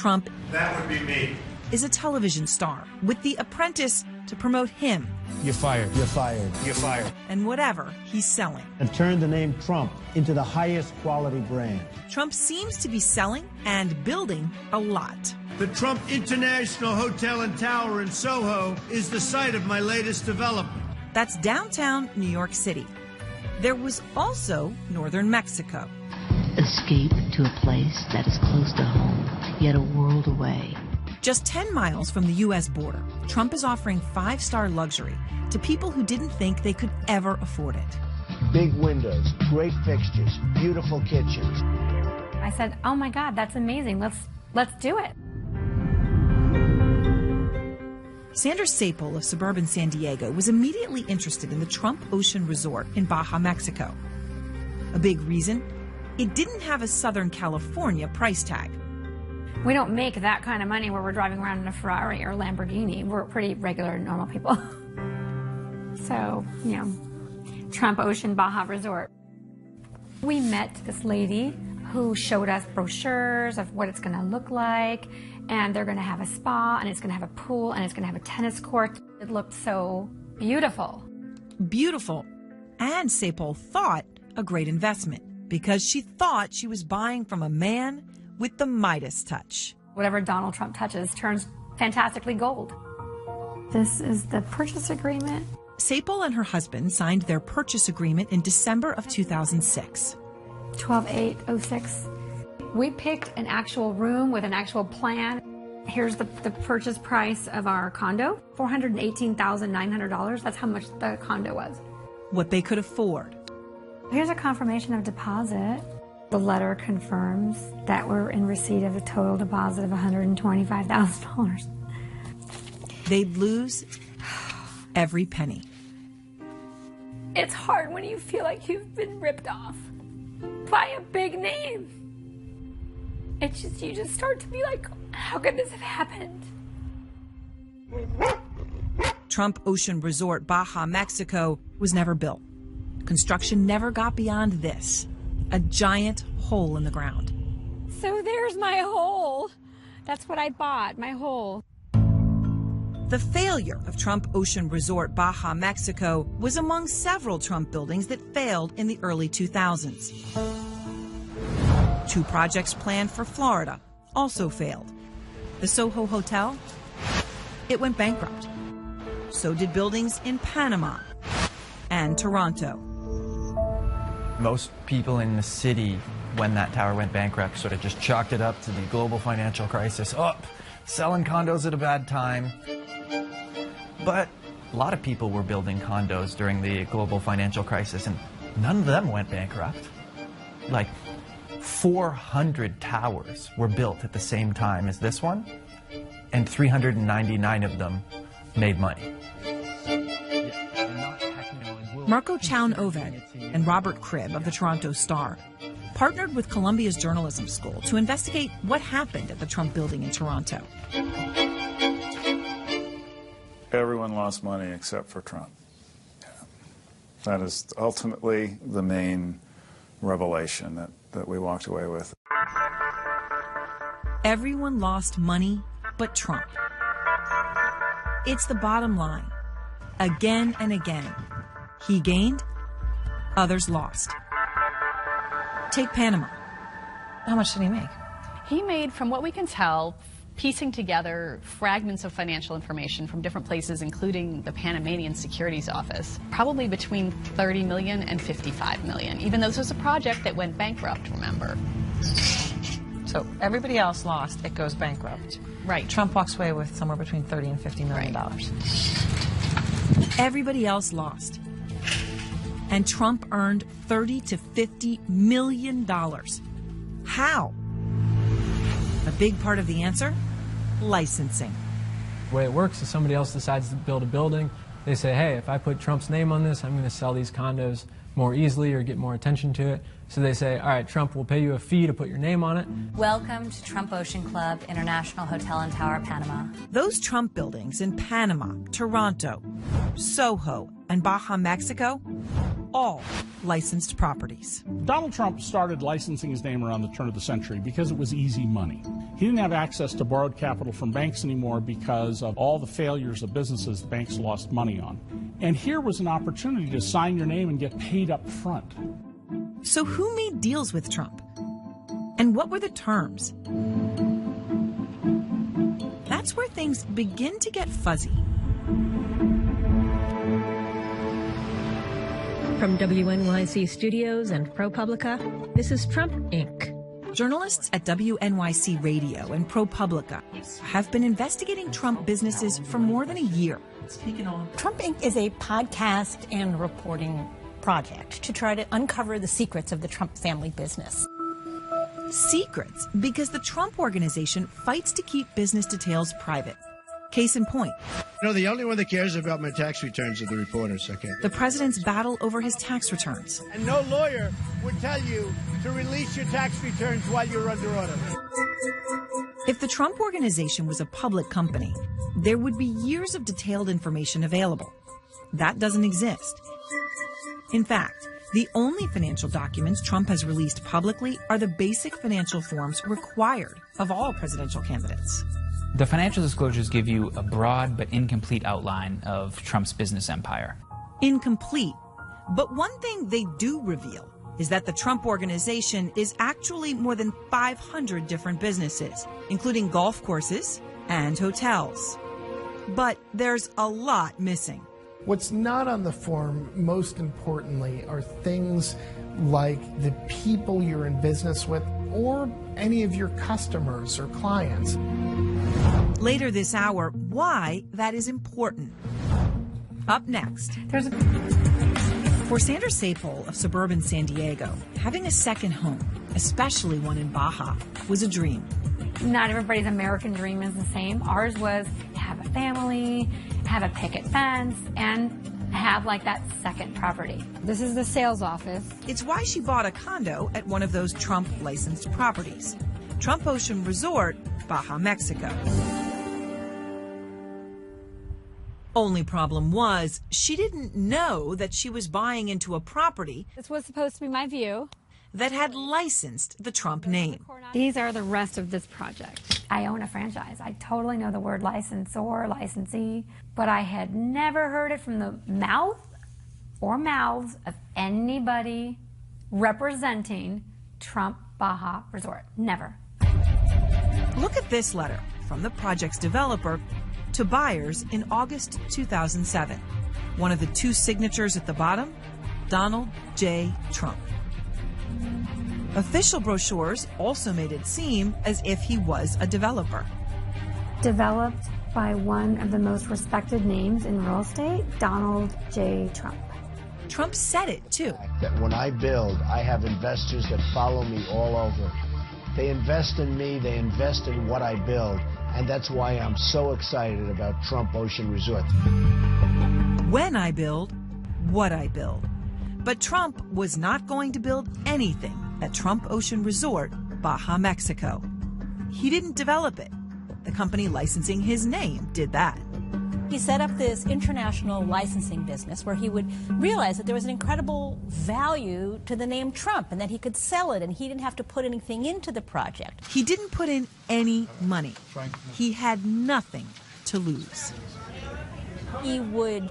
Trump, that would be me, is a television star with The Apprentice to promote him. You're fired. You're fired. you're fired. And whatever he's selling. And turn the name Trump into the highest quality brand. Trump seems to be selling and building a lot. The Trump International Hotel and Tower in Soho is the site of my latest development. That's downtown New York City. There was also northern Mexico. Escape to a place that is close to home, yet a world away. Just 10 miles from the U.S. border, Trump is offering 5-star luxury to people who didn't think they could ever afford it. Big windows, great fixtures, beautiful kitchens. I said, oh my God, that's amazing. Let's do it. Sandra Sapol of suburban San Diego was immediately interested in the Trump Ocean Resort in Baja, Mexico. A big reason? It didn't have a Southern California price tag. We don't make that kind of money where we're driving around in a Ferrari or Lamborghini. We're pretty regular, normal people. So, you know, Trump Ocean Baja Resort. We met this lady who showed us brochures of what it's going to look like, and they're going to have a spa, and it's going to have a pool, and it's going to have a tennis court. It looked so beautiful. Beautiful. And Sapol thought a great investment because she thought she was buying from a man with the Midas touch. Whatever Donald Trump touches turns fantastically gold. This is the purchase agreement. Sapol and her husband signed their purchase agreement in December of 2006. 12/8/06. We picked an actual room with an actual plan. Here's the purchase price of our condo, $418,900. That's how much the condo was. What they could afford. Here's a confirmation of deposit. The letter confirms that we're in receipt of a total deposit of $125,000. They'd lose every penny. It's hard when you feel like you've been ripped off by a big name. It's just, you just start to be like, how could this have happened? Trump Ocean Resort Baja, Mexico was never built. Construction never got beyond this, a giant hole in the ground. So there's my hole. That's what I bought, my hole. The failure of Trump Ocean Resort Baja, Mexico was among several Trump buildings that failed in the early 2000s. 2 projects planned for Florida also failed. The Soho Hotel, it went bankrupt. So did buildings in Panama and Toronto. Most people in the city, when that tower went bankrupt, sort of just chalked it up to the global financial crisis. Oh, selling condos at a bad time. But a lot of people were building condos during the global financial crisis, and none of them went bankrupt. Like 400 towers were built at the same time as this one, and 399 of them made money. Marco Chown-Oved and Robert Cribb of the Toronto Star partnered with Columbia's journalism school to investigate what happened at the Trump building in Toronto. Everyone lost money except for Trump. Yeah. That is ultimately the main revelation that we walked away with. Everyone lost money but Trump. It's the bottom line. Again and again. He gained, others lost. Take Panama. How much did he make? He made, from what we can tell, piecing together fragments of financial information from different places, including the Panamanian Securities Office, probably between $30 million and $55 million, even though this was a project that went bankrupt, remember. So everybody else lost, it goes bankrupt. Right. Trump walks away with somewhere between $30 and $50 million. Right. Everybody else lost. And Trump earned $30 to $50 million. How? A big part of the answer? Licensing. The way it works is somebody else decides to build a building. They say, hey, if I put Trump's name on this, I'm going to sell these condos more easily or get more attention to it. So they say, all right, Trump, we'll pay you a fee to put your name on it. Welcome to Trump Ocean Club International Hotel and Tower, Panama. Those Trump buildings in Panama, Toronto, Soho, and Baja, Mexico, all licensed properties. Donald Trump started licensing his name around the turn of the century because it was easy money. He didn't have access to borrowed capital from banks anymore because of all the failures of businesses the banks lost money on. And here was an opportunity to sign your name and get paid up front. So who made deals with Trump? And what were the terms? That's where things begin to get fuzzy. From WNYC Studios and ProPublica, this is Trump, Inc. Journalists at WNYC Radio and ProPublica have been investigating Trump businesses for more than a year. Trump Inc. is a podcast and reporting project to try to uncover the secrets of the Trump family business. Secrets, because the Trump Organization fights to keep business details private. Case in point. You know, the only one that cares about my tax returns are the reporters, okay? The president's battle over his tax returns. And no lawyer would tell you to release your tax returns while you're under order. If the Trump Organization was a public company, there would be years of detailed information available. That doesn't exist. In fact, the only financial documents Trump has released publicly are the basic financial forms required of all presidential candidates. The financial disclosures give you a broad but incomplete outline of Trump's business empire. Incomplete. But one thing they do reveal is that the Trump Organization is actually more than 500 different businesses, including golf courses and hotels. But there's a lot missing. What's not on the form, most importantly, are things like the people you're in business with or any of your customers or clients. Later this hour, why that is important. Up next, for Sandra Sapol of suburban San Diego, having a second home, especially one in Baja, was a dream. Not everybody's American dream is the same. Ours was to have a family, have a picket fence, and have like that second property. This is the sales office. It's why she bought a condo at one of those Trump licensed properties. Trump Ocean Resort, Baja, Mexico. Only problem was, she didn't know that she was buying into a property. This was supposed to be my view. That had licensed the Trump name. These are the rest of this project. I own a franchise. I totally know the word licensor, licensee, but I had never heard it from the mouth or mouths of anybody representing Trump Baja Resort. Never. Look at this letter from the project's developer to buyers in August 2007. One of the two signatures at the bottom, Donald J. Trump. Official brochures also made it seem as if he was a developer. Developed by one of the most respected names in real estate, Donald J. Trump. Trump said it, too. That when I build, I have investors that follow me all over. They invest in me, they invest in what I build, and that's why I'm so excited about Trump Ocean Resort. When I build, what I build. But Trump was not going to build anything at Trump Ocean Resort, Baja, Mexico. He didn't develop it. The company licensing his name did that. He set up this international licensing business where he would realize that there was an incredible value to the name Trump and that he could sell it and he didn't have to put anything into the project. He didn't put in any money. He had nothing to lose. He would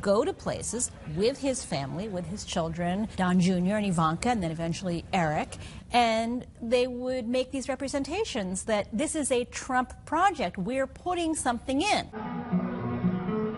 go to places with his family, with his children, Don Jr. and Ivanka, and then eventually Eric, and they would make these representations that this is a Trump project. We're putting something in.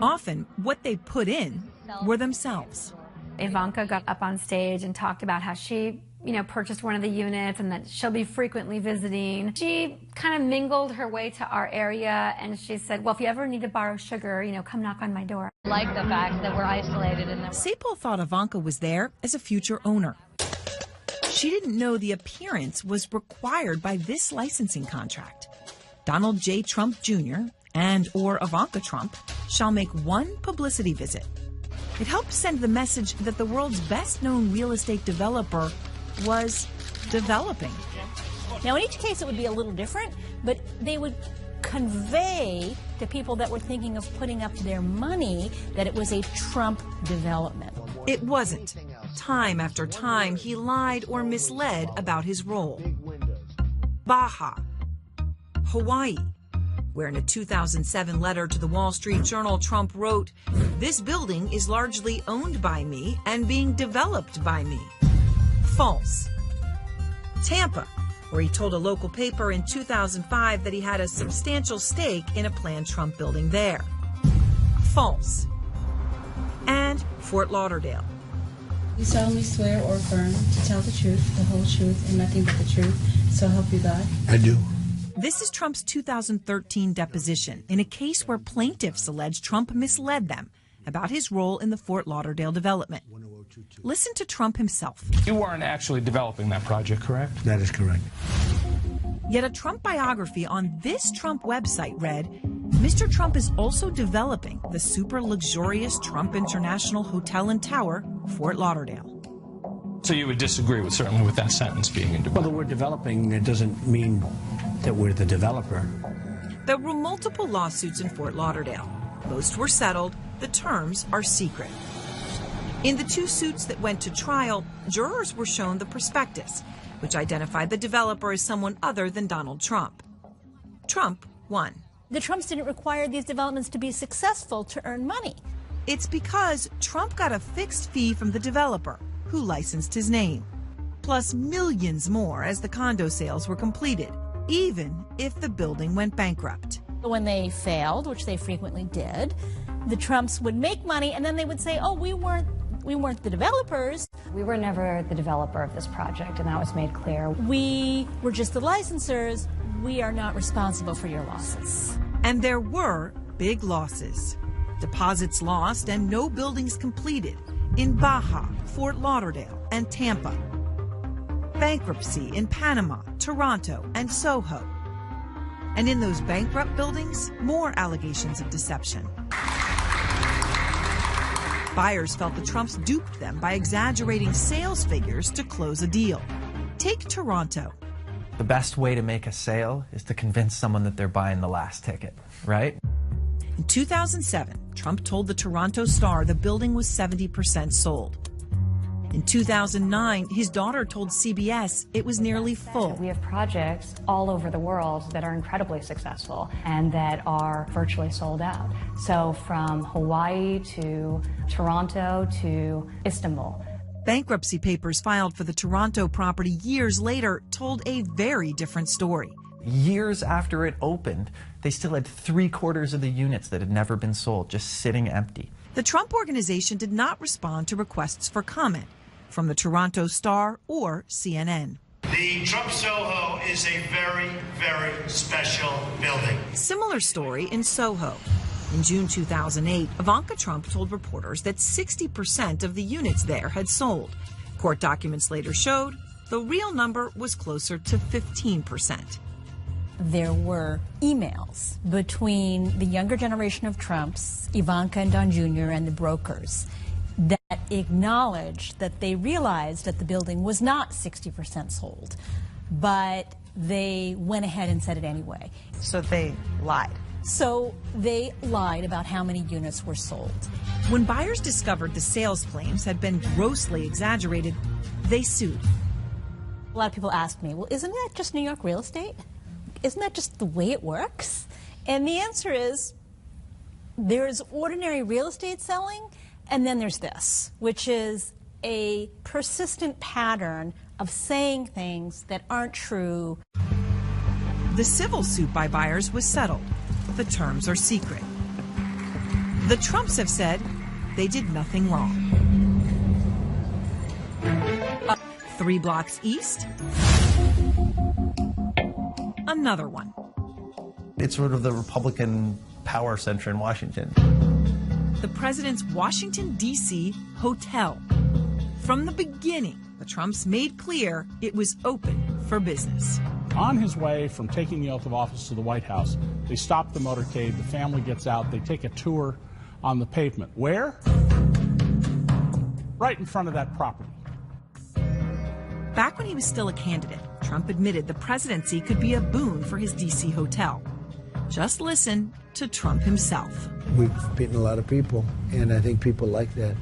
Often, what they put in were themselves. Ivanka got up on stage and talked about how she, purchased one of the units and that she'll be frequently visiting. She kind of mingled her way to our area and she said, well, if you ever need to borrow sugar, come knock on my door. Like the fact that we're isolated and that Sapol thought Ivanka was there as a future owner. She didn't know the appearance was required by this licensing contract. Donald J. Trump Jr. and or Ivanka Trump shall make one publicity visit. It helped send the message that the world's best-known real estate developer was developing. Now, in each case, it would be a little different, but they would convey to people that were thinking of putting up their money that it was a Trump development. It wasn't. Time after time, he lied or misled about his role. Baja. Hawaii, where in a 2007 letter to the Wall Street Journal, Trump wrote, "This building is largely owned by me and being developed by me." False. Tampa, where he told a local paper in 2005 that he had a substantial stake in a planned Trump building there. False. And Fort Lauderdale. You solemnly swear or affirm to tell the truth, the whole truth, and nothing but the truth, so help you God? I do. This is Trump's 2013 deposition in a case where plaintiffs allege Trump misled them about his role in the Fort Lauderdale development. Listen to Trump himself. You weren't actually developing that project, correct? That is correct. Yet a Trump biography on this Trump website read, Mr. Trump is also developing the super luxurious Trump International Hotel and Tower, Fort Lauderdale. So you would disagree certainly with that sentence being in development? Well, the word developing, it doesn't mean that we're the developer. There were multiple lawsuits in Fort Lauderdale. Most were settled. The terms are secret. In the two suits that went to trial, jurors were shown the prospectus, which identified the developer as someone other than Donald Trump. Trump won. The Trumps didn't require these developments to be successful to earn money. It's because Trump got a fixed fee from the developer, who licensed his name, plus millions more as the condo sales were completed, even if the building went bankrupt. When they failed, which they frequently did, the Trumps would make money and then they would say, oh, we weren't the developers. We were never the developer of this project, and that was made clear. We were just the licensors. We are not responsible for your losses. And there were big losses. Deposits lost and no buildings completed in Baja, Fort Lauderdale, and Tampa. Bankruptcy in Panama, Toronto, and Soho. And in those bankrupt buildings, more allegations of deception. Buyers felt the Trumps duped them by exaggerating sales figures to close a deal. Take Toronto. The best way to make a sale is to convince someone that they're buying the last ticket, right? In 2007, Trump told the Toronto Star the building was 70% sold. In 2009, his daughter told CBS it was nearly full. We have projects all over the world that are incredibly successful and that are virtually sold out. So from Hawaii to Toronto to Istanbul. Bankruptcy papers filed for the Toronto property years later told a very different story. Years after it opened, they still had 3/4 of the units that had never been sold, just sitting empty. The Trump Organization did not respond to requests for comment from the Toronto Star or CNN. The Trump Soho is a very, very special building. Similar story in Soho. In June 2008, Ivanka Trump told reporters that 60% of the units there had sold. Court documents later showed the real number was closer to 15%. There were emails between the younger generation of Trumps, Ivanka and Don Jr., and the brokers that acknowledged that they realized that the building was not 60% sold, but they went ahead and said it anyway. So they lied. So they lied about how many units were sold. When buyers discovered the sales claims had been grossly exaggerated, they sued. A lot of people ask me, well, isn't that just New York real estate? Isn't that just the way it works? And the answer is, there's ordinary real estate selling, and then there's this, which is a persistent pattern of saying things that aren't true. The civil suit by buyers was settled. The terms are secret. The Trumps have said they did nothing wrong. 3 blocks east, another one. It's sort of the Republican power center in Washington. The president's Washington, D.C. hotel. From the beginning, the Trumps made clear it was open for business. On his way from taking the oath of office to the White House, they stop the motorcade, the family gets out, they take a tour on the pavement. Where? Right in front of that property. Back when he was still a candidate, Trump admitted the presidency could be a boon for his D.C. hotel. Just listen to Trump himself. We've beaten a lot of people, and I think people like that.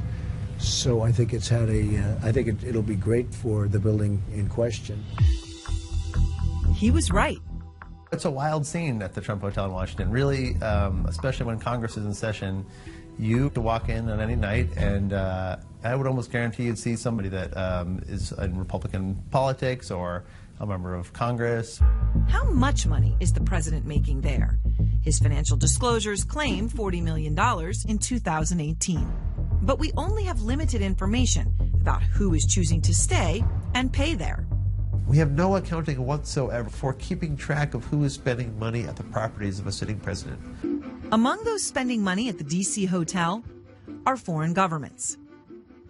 So I think it's had I think it'll be great for the building in question. He was right. It's a wild scene at the Trump Hotel in Washington. Really, especially when Congress is in session, you could walk in on any night, and I would almost guarantee you'd see somebody that is in Republican politics or a member of Congress. How much money is the president making there? His financial disclosures claim $40 million in 2018. But we only have limited information about who is choosing to stay and pay there. We have no accounting whatsoever for keeping track of who is spending money at the properties of a sitting president. Among those spending money at the D.C. hotel are foreign governments.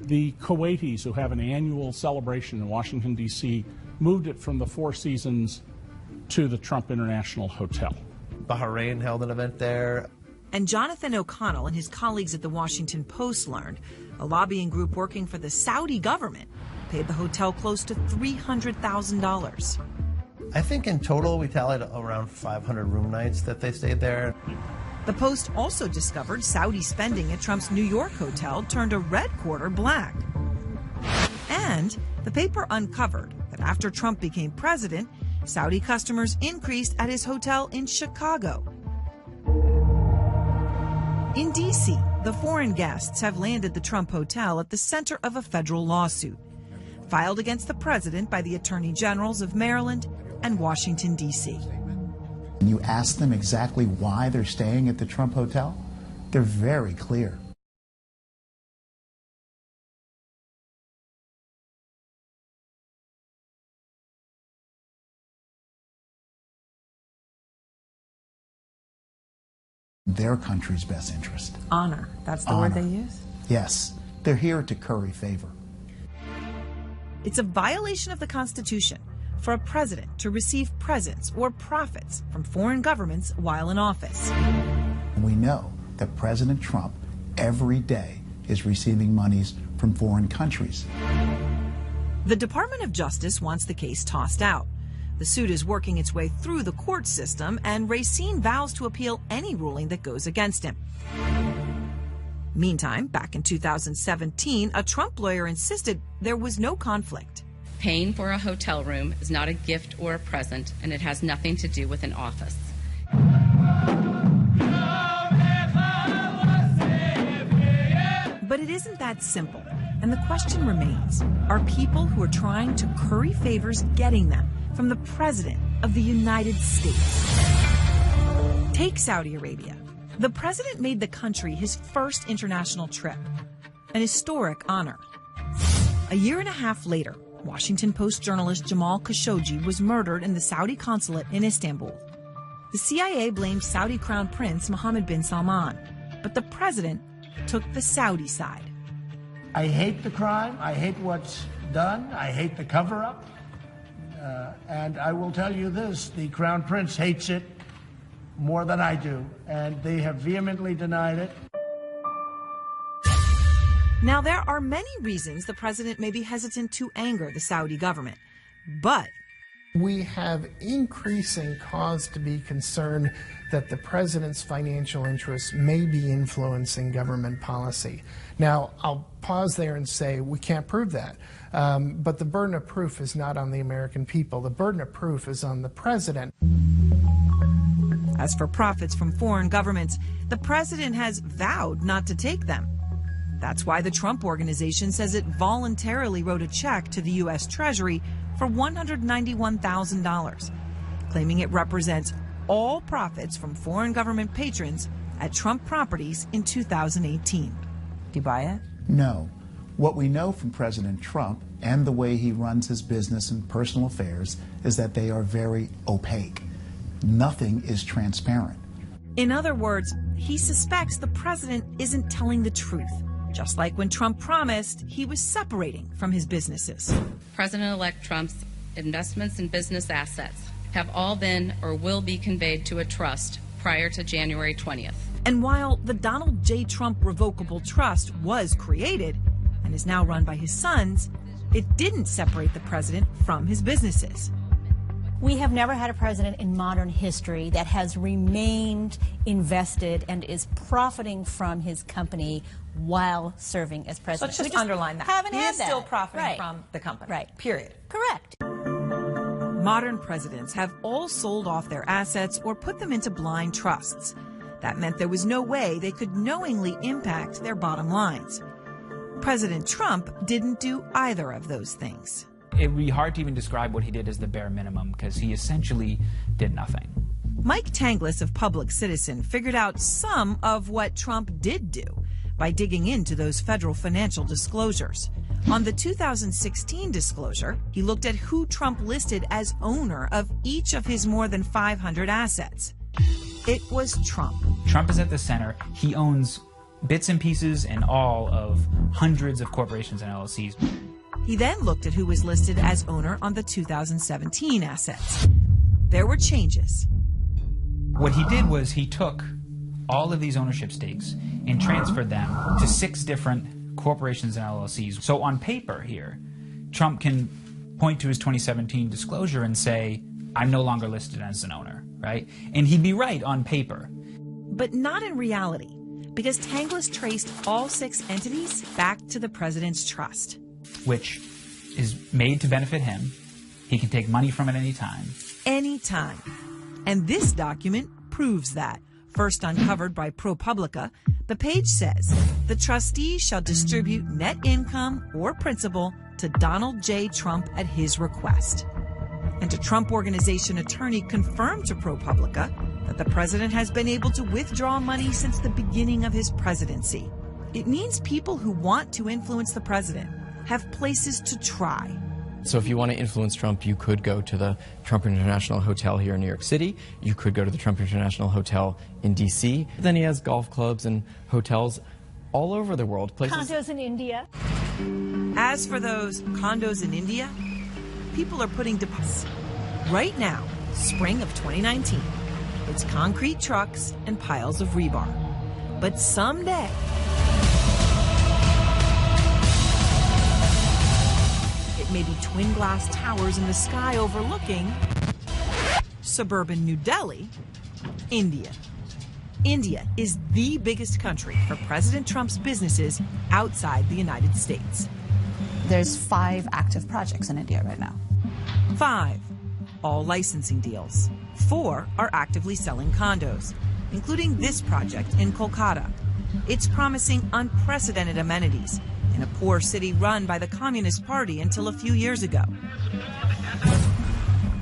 The Kuwaitis, who have an annual celebration in Washington, D.C., moved it from the Four Seasons to the Trump International Hotel. Bahrain held an event there. And Jonathan O'Connell and his colleagues at the Washington Post learned a lobbying group working for the Saudi government paid the hotel close to $300,000. I think in total we tallied around 500 room nights that they stayed there. The Post also discovered Saudi spending at Trump's New York hotel turned a red quarter black. And the paper uncovered that after Trump became president, Saudi customers increased at his hotel in Chicago. In D.C., the foreign guests have landed the Trump Hotel at the center of a federal lawsuit, filed against the president by the attorney generals of Maryland and Washington, D.C. When you ask them exactly why they're staying at the Trump Hotel, they're very clear. Their country's best interest. Honor, that's the word they use? Yes, they're here to curry favor. It's a violation of the Constitution for a president to receive presents or profits from foreign governments while in office. We know that President Trump every day is receiving monies from foreign countries. The Department of Justice wants the case tossed out. The suit is working its way through the court system, and Racine vows to appeal any ruling that goes against him. Meantime, back in 2017, a Trump lawyer insisted there was no conflict. Paying for a hotel room is not a gift or a present, and it has nothing to do with an office. But it isn't that simple, and the question remains, are people who are trying to curry favors getting them from the President of the United States? Take Saudi Arabia. The president made the country his first international trip, an historic honor. A year and a half later, Washington Post journalist Jamal Khashoggi was murdered in the Saudi consulate in Istanbul. The CIA blamed Saudi Crown Prince Mohammed bin Salman, but the president took the Saudi side. I hate the crime. I hate what's done. I hate the cover-up. And I will tell you this, the Crown Prince hates it more than I do, and they have vehemently denied it. Now, there are many reasons the president may be hesitant to anger the Saudi government, but we have increasing cause to be concerned that the president's financial interests may be influencing government policy. Now, I'll pause there and say we can't prove that, but the burden of proof is not on the American people. The burden of proof is on the president. As for profits from foreign governments, the president has vowed not to take them. That's why the Trump Organization says it voluntarily wrote a check to the U.S. Treasury for $191,000, claiming it represents all profits from foreign government patrons at Trump properties in 2018. Do you buy it? No. What we know from President Trump and the way he runs his business and personal affairs is that they are very opaque. Nothing is transparent. In other words, he suspects the president isn't telling the truth, just like when Trump promised he was separating from his businesses. President-elect Trump's investments and business assets have all been or will be conveyed to a trust prior to January 20th. And while the Donald J. Trump Revocable Trust was created and is now run by his sons, it didn't separate the president from his businesses. We have never had a president in modern history that has remained invested and is profiting from his company while serving as president. So let's just underline that. Haven't he had is that. still profiting Right. from the company. Right. Period. Correct. Modern presidents have all sold off their assets or put them into blind trusts. That meant there was no way they could knowingly impact their bottom lines. President Trump didn't do either of those things. It would be hard to even describe what he did as the bare minimum, because he essentially did nothing. Mike Tanglis of Public Citizen figured out some of what Trump did do by digging into those federal financial disclosures. On the 2016 disclosure, he looked at who Trump listed as owner of each of his more than 500 assets. It was Trump. Trump is at the center. He owns bits and pieces and all of hundreds of corporations and LLCs. He then looked at who was listed as owner on the 2017 assets. There were changes. What he did was he took all of these ownership stakes and transferred them to 6 different corporations and LLCs. So on paper here, Trump can point to his 2017 disclosure and say, I'm no longer listed as an owner, right? And he'd be right on paper. But not in reality, because Tanglis traced all 6 entities back to the president's trust, which is made to benefit him. He can take money from it any time. Anytime. And this document proves that. First uncovered by ProPublica, the page says the trustees shall distribute net income or principal to Donald J. Trump at his request. And a Trump Organization attorney confirmed to ProPublica that the president has been able to withdraw money since the beginning of his presidency. It means people who want to influence the president have places to try. So if you want to influence Trump, you could go to the Trump International Hotel here in New York City. You could go to the Trump International Hotel in D.C. Then he has golf clubs and hotels all over the world. Condos in India. As for those condos in India, people are putting deposits. Right now, spring of 2019, it's concrete trucks and piles of rebar. But someday, maybe twin glass towers in the sky overlooking suburban New Delhi, India. India is the biggest country for President Trump's businesses outside the United States. There's 5 active projects in India right now. 5, all licensing deals. 4 are actively selling condos, including this project in Kolkata. It's promising unprecedented amenities in a poor city run by the Communist Party until a few years ago.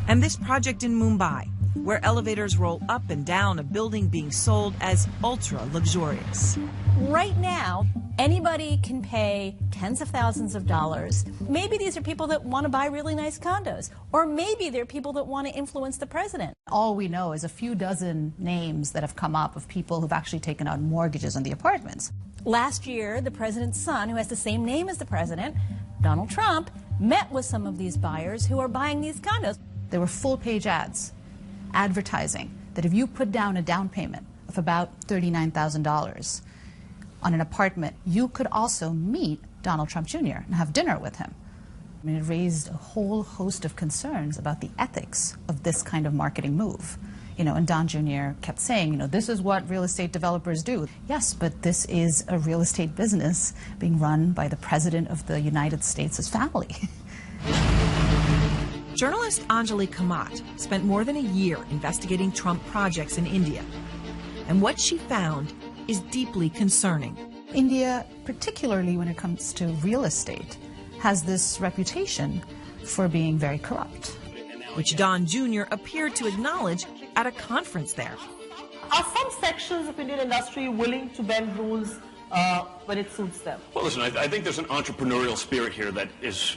And this project in Mumbai, where elevators roll up and down a building being sold as ultra-luxurious. Right now, anybody can pay tens of thousands of dollars. Maybe these are people that want to buy really nice condos, or maybe they're people that want to influence the president. All we know is a few dozen names that have come up of people who've actually taken out mortgages on the apartments. Last year, the president's son, who has the same name as the president, Donald Trump, met with some of these buyers who are buying these condos. There were full-page ads advertising that if you put down a down payment of about $39,000 on an apartment, you could also meet Donald Trump Jr. and have dinner with him. I mean, it raised a whole host of concerns about the ethics of this kind of marketing move. You know, and Don Jr. kept saying, you know, this is what real estate developers do. Yes, but this is a real estate business being run by the President of the United States' family. Journalist Anjali Kamat spent more than a year investigating Trump projects in India. And what she found is deeply concerning. India, particularly when it comes to real estate, has this reputation for being very corrupt. Which Don Jr. appeared to acknowledge at a conference there. Are some sections of Indian industry willing to bend rules when it suits them? Well, listen, I think there's an entrepreneurial spirit here that is,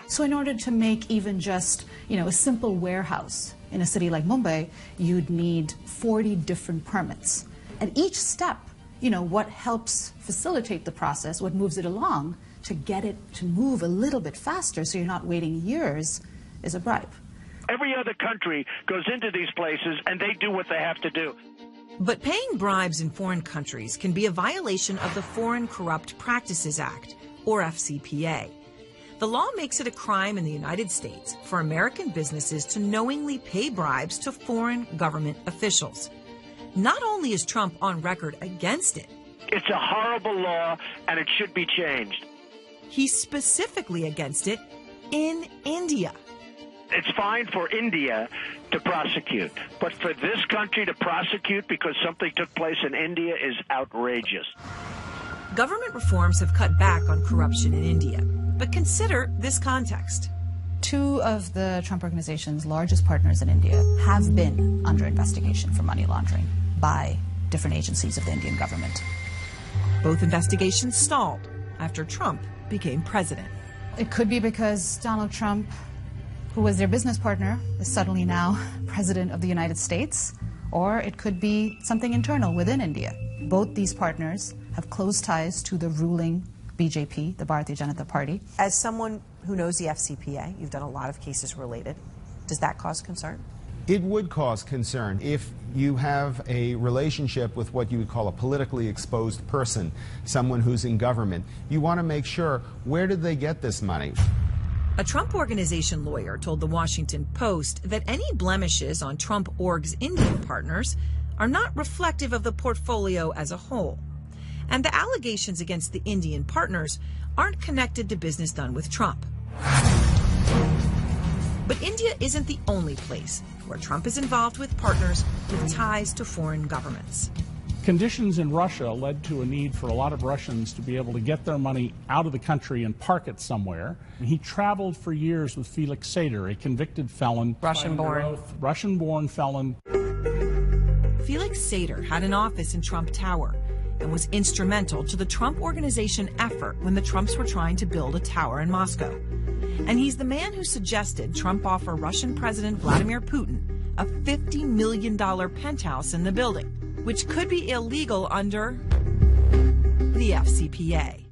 So in order to make even just, a simple warehouse in a city like Mumbai, you'd need 40 different permits. And each step, what helps facilitate the process, what moves it along, to get it to move a little bit faster so you're not waiting years, is a bribe. Every other country goes into these places and they do what they have to do. But paying bribes in foreign countries can be a violation of the Foreign Corrupt Practices Act, or FCPA. The law makes it a crime in the United States for American businesses to knowingly pay bribes to foreign government officials. Not only is Trump on record against it, it's a horrible law and it should be changed. He's specifically against it in India. It's fine for India to prosecute, but for this country to prosecute because something took place in India is outrageous. Government reforms have cut back on corruption in India, but consider this context. Two of the Trump Organization's largest partners in India have been under investigation for money laundering by different agencies of the Indian government. Both investigations stalled after Trump became president. It could be because Donald Trump, who was their business partner, is suddenly now president of the United States, or it could be something internal within India. Both these partners have close ties to the ruling BJP, the Bharatiya Janata Party. As someone who knows the FCPA, you've done a lot of cases related. Does that cause concern? It would cause concern if you have a relationship with what you would call a politically exposed person, someone who's in government. You want to make sure, where did they get this money? A Trump Organization lawyer told the Washington Post that any blemishes on Trump Org's Indian partners are not reflective of the portfolio as a whole. And the allegations against the Indian partners aren't connected to business done with Trump. But India isn't the only place where Trump is involved with partners with ties to foreign governments. Conditions in Russia led to a need for a lot of Russians to be able to get their money out of the country and park it somewhere. He traveled for years with Felix Sater, a convicted felon. Russian-born felon. Felix Sater had an office in Trump Tower and was instrumental to the Trump Organization effort when the Trumps were trying to build a tower in Moscow. And he's the man who suggested Trump offer Russian President Vladimir Putin a $50 million penthouse in the building, which could be illegal under the FCPA.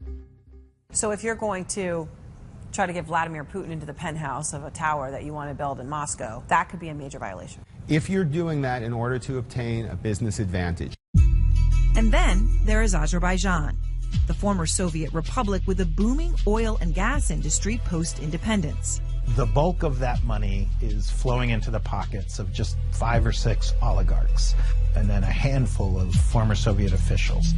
So if you're going to try to get Vladimir Putin into the penthouse of a tower that you want to build in Moscow, that could be a major violation. If you're doing that in order to obtain a business advantage. And then there is Azerbaijan, the former Soviet republic with a booming oil and gas industry post-independence. The bulk of that money is flowing into the pockets of just 5 or 6 oligarchs, and then a handful of former Soviet officials.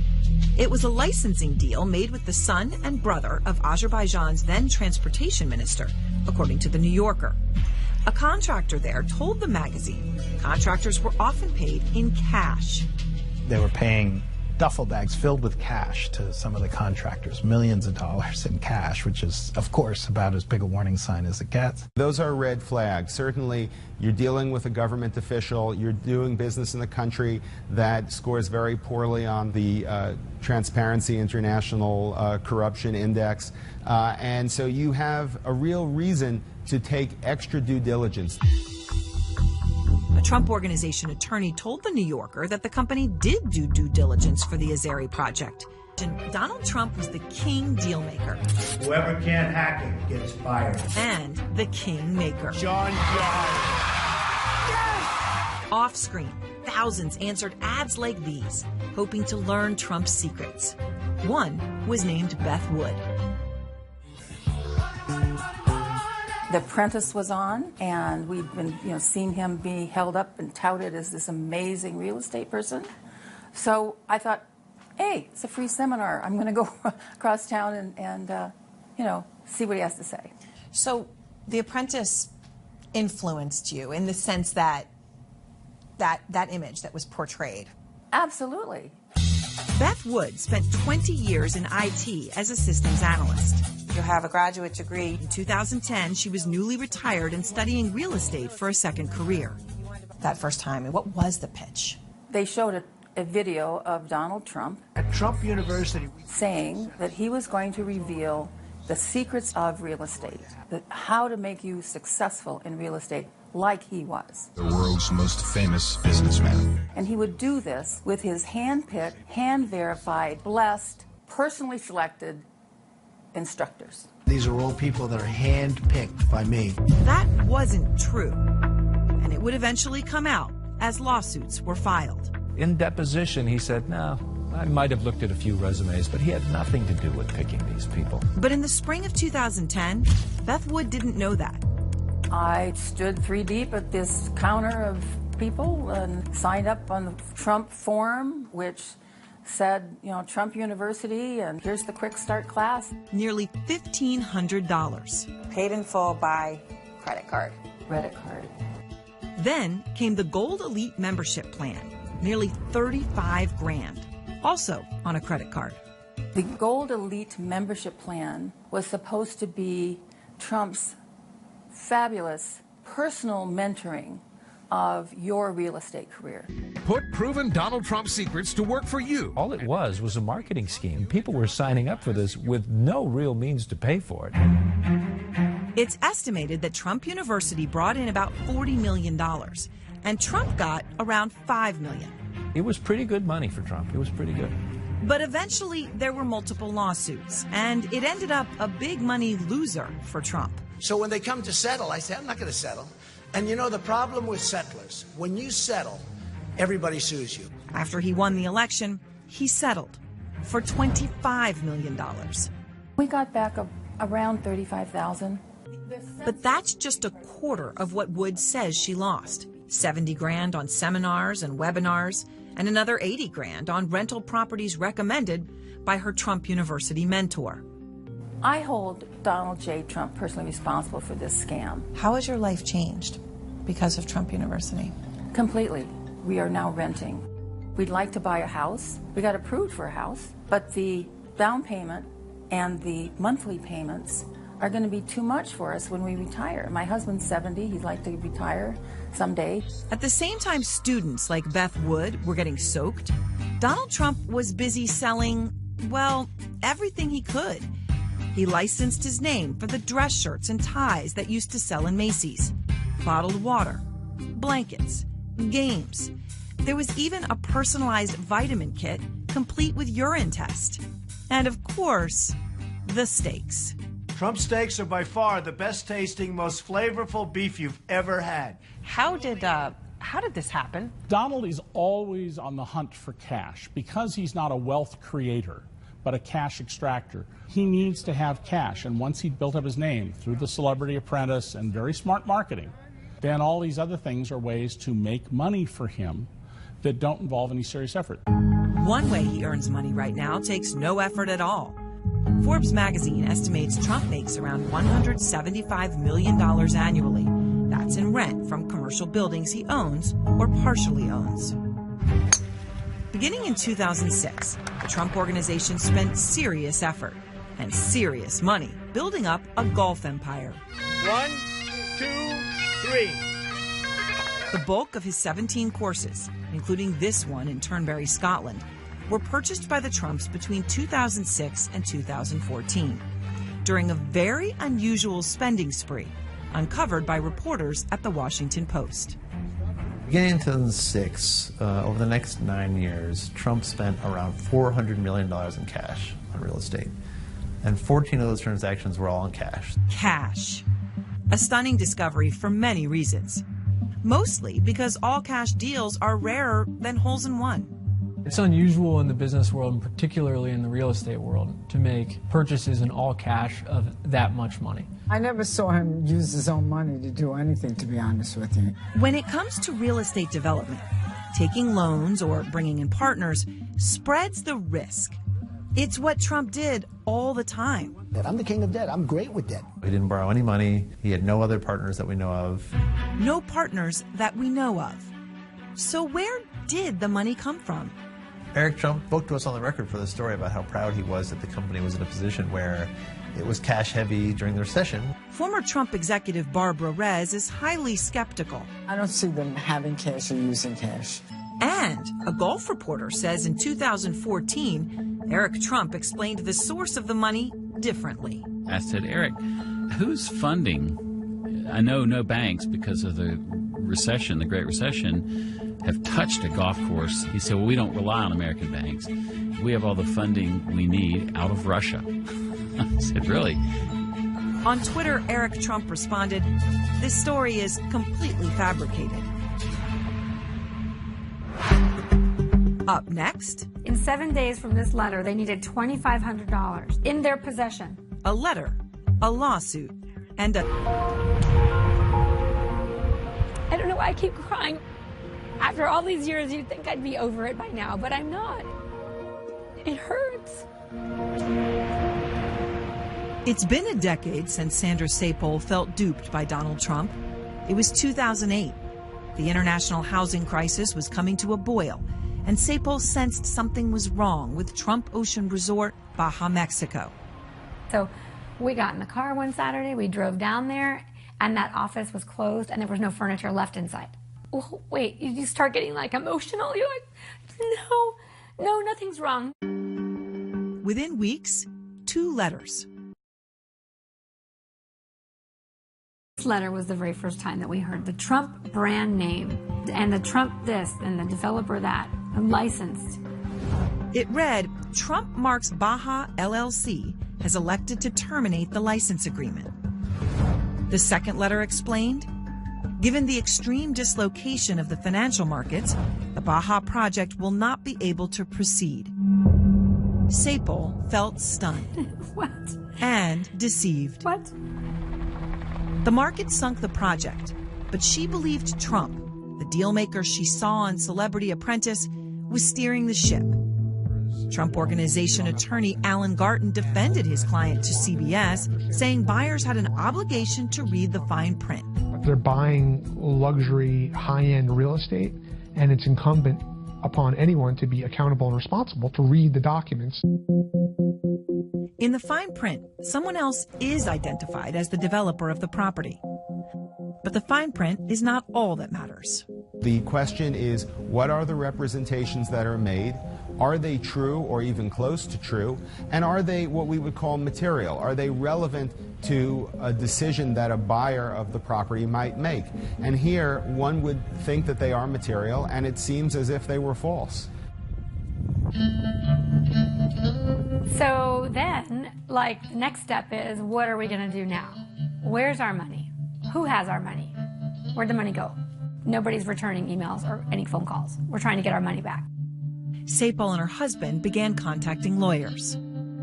It was a licensing deal made with the son and brother of Azerbaijan's then transportation minister, according to The New Yorker. A contractor there told the magazine contractors were often paid in cash. They were paying duffel bags filled with cash to some of the contractors, millions of dollars in cash, which is, of course, about as big a warning sign as it gets. Those are red flags. Certainly, you're dealing with a government official, you're doing business in a country that scores very poorly on the Transparency International Corruption Index, and so you have a real reason to take extra due diligence. A Trump Organization attorney told The New Yorker that the company did do due diligence for the Azeri project. And Donald Trump was the king dealmaker. Whoever can't hack it gets fired. And the king maker. John. Yes! Off screen, thousands answered ads like these, hoping to learn Trump's secrets. One was named Beth Wood. The Apprentice was on, and we've been, seeing him be held up and touted as this amazing real estate person. So I thought, hey, it's a free seminar. I'm going to go across town and see what he has to say. So The Apprentice influenced you in the sense that image that was portrayed. Absolutely. Beth Wood spent 20 years in IT as a systems analyst. You have a graduate degree. In 2010, she was newly retired and studying real estate for a second career. That first time, what was the pitch? They showed a video of Donald Trump at Trump University saying that he was going to reveal the secrets of real estate, how to make you successful in real estate like he was. The world's most famous businessman. And he would do this with his hand-picked, hand-verified, blessed, personally selected instructors. These are all people that are hand-picked by me. That wasn't true. And it would eventually come out as lawsuits were filed. In deposition, he said, no, I might have looked at a few resumes, but he had nothing to do with picking these people. But in the spring of 2010, Beth Wood didn't know that. I stood 3 deep at this counter of people and signed up on the Trump form, which said, Trump University, and here's the quick start class. Nearly $1,500. Paid in full by credit card. Credit card. Then came the Gold Elite membership plan, nearly $35,000, also on a credit card. The Gold Elite membership plan was supposed to be Trump's fabulous personal mentoring of your real estate career. Put proven Donald Trump secrets to work for you. All it was a marketing scheme. People were signing up for this with no real means to pay for it. It's estimated that Trump University brought in about $40 million, and Trump got around $5 million. It was pretty good money for Trump. It was pretty good. But eventually, there were multiple lawsuits, and it ended up a big money loser for Trump. So when they come to settle, I say, I'm not going to settle. And the problem with settlers, when you settle, everybody sues you. After he won the election, he settled for $25 million. We got back around $35,000. But that's just a quarter of what Wood says she lost. $70,000 on seminars and webinars, and another $80,000 on rental properties recommended by her Trump University mentor. I hold Donald J. Trump personally responsible for this scam. How has your life changed because of Trump University? Completely. We are now renting. We'd like to buy a house. We got approved for a house, but the down payment and the monthly payments are going to be too much for us when we retire. My husband's 70. He'd like to retire someday. At the same time students like Beth Wood were getting soaked, Donald Trump was busy selling, well, everything he could. He licensed his name for the dress shirts and ties that used to sell in Macy's, bottled water, blankets, games. There was even a personalized vitamin kit complete with urine test. And of course, the steaks. Trump steaks are by far the best tasting, most flavorful beef you've ever had. How did this happen? Donald is always on the hunt for cash because he's not a wealth creator, but a cash extractor. He needs to have cash, and once he'd built up his name through the Celebrity Apprentice and very smart marketing, then all these other things are ways to make money for him that don't involve any serious effort. One way he earns money right now takes no effort at all. Forbes magazine estimates Trump makes around $175 million annually. That's in rent from commercial buildings he owns or partially owns. Beginning in 2006, the Trump Organization spent serious effort and serious money building up a golf empire. 1, 2, 3. The bulk of his 17 courses, including this one in Turnberry, Scotland, were purchased by the Trumps between 2006 and 2014 during a very unusual spending spree uncovered by reporters at the Washington Post. Beginning in 2006, over the next 9 years, Trump spent around $400 million in cash on real estate. And 14 of those transactions were all in cash. Cash. A stunning discovery for many reasons. Mostly because all cash deals are rarer than holes in one. It's unusual in the business world, and particularly in the real estate world, to make purchases in all cash of that much money. I never saw him use his own money to do anything, to be honest with you. When it comes to real estate development, taking loans or bringing in partners spreads the risk. It's what Trump did all the time. I'm the king of debt. I'm great with debt. He didn't borrow any money. He had no other partners that we know of. No partners that we know of. So where did the money come from? Eric Trump spoke to us on the record for the story about how proud he was that the company was in a position where it was cash heavy during the recession. Former Trump executive Barbara Rez is highly skeptical. I don't see them having cash or using cash. And a golf reporter says in 2014, Eric Trump explained the source of the money differently. I said, Eric, who's funding? I know no banks, because of the recession, the Great Recession, have touched a golf course. He said, well, we don't rely on American banks. We have all the funding we need out of Russia. I said, really? On Twitter, Eric Trump responded, this story is completely fabricated. Up next. In 7 days from this letter, they needed $2,500 in their possession. A letter, a lawsuit, and a... I don't know why I keep crying. After all these years, you'd think I'd be over it by now, but I'm not. It hurts. It's been a decade since Sandra Sapol felt duped by Donald Trump. It was 2008. The international housing crisis was coming to a boil, and Sapol sensed something was wrong with Trump Ocean Resort, Baja, Mexico. So we got in the car one Saturday, we drove down there, and that office was closed and there was no furniture left inside. Oh, wait, you start getting like emotional. You're like, no, nothing's wrong. Within weeks, 2 letters. This letter was the very first time that we heard the Trump brand name and the Trump this and the developer that, licensed. It read, Trump Marks Baja LLC has elected to terminate the license agreement. The second letter explained, given the extreme dislocation of the financial markets, the Baja project will not be able to proceed. Sapol felt stunned. What? And deceived. What? The market sunk the project, but she believed Trump, the dealmaker she saw on Celebrity Apprentice, was steering the ship. Trump Organization attorney Alan Garten defended his client to CBS, saying buyers had an obligation to read the fine print. They're buying luxury, high-end real estate, and it's incumbent upon anyone to be accountable and responsible to read the documents. In the fine print, someone else is identified as the developer of the property. But the fine print is not all that matters. The question is, what are the representations that are made? Are they true or even close to true? And are they what we would call material? Are they relevant to a decision that a buyer of the property might make? And here, one would think that they are material, and it seems as if they were false. So then, like, the next step is, what are we going to do now? Where's our money? Who has our money? Where'd the money go? Nobody's returning emails or any phone calls. We're trying to get our money back. Sapol and her husband began contacting lawyers.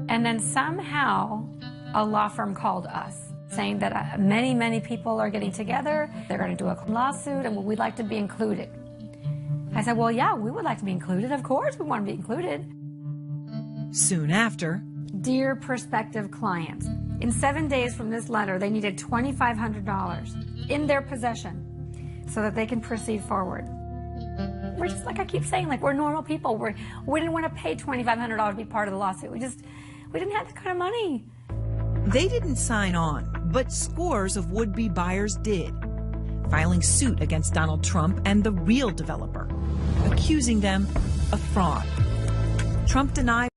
And then somehow a law firm called us saying that many people are getting together. They're going to do a lawsuit and we'd like to be included. I said, well, yeah, we would like to be included. Of course we want to be included. Soon after, dear prospective clients, in 7 days from this letter, they needed $2,500 in their possession so that they can proceed forward. We're just, like I keep saying, like, we're normal people. We didn't want to pay $2,500 to be part of the lawsuit. We didn't have that kind of money. They didn't sign on, but scores of would-be buyers did, filing suit against Donald Trump and the real developer, accusing them of fraud. Trump denied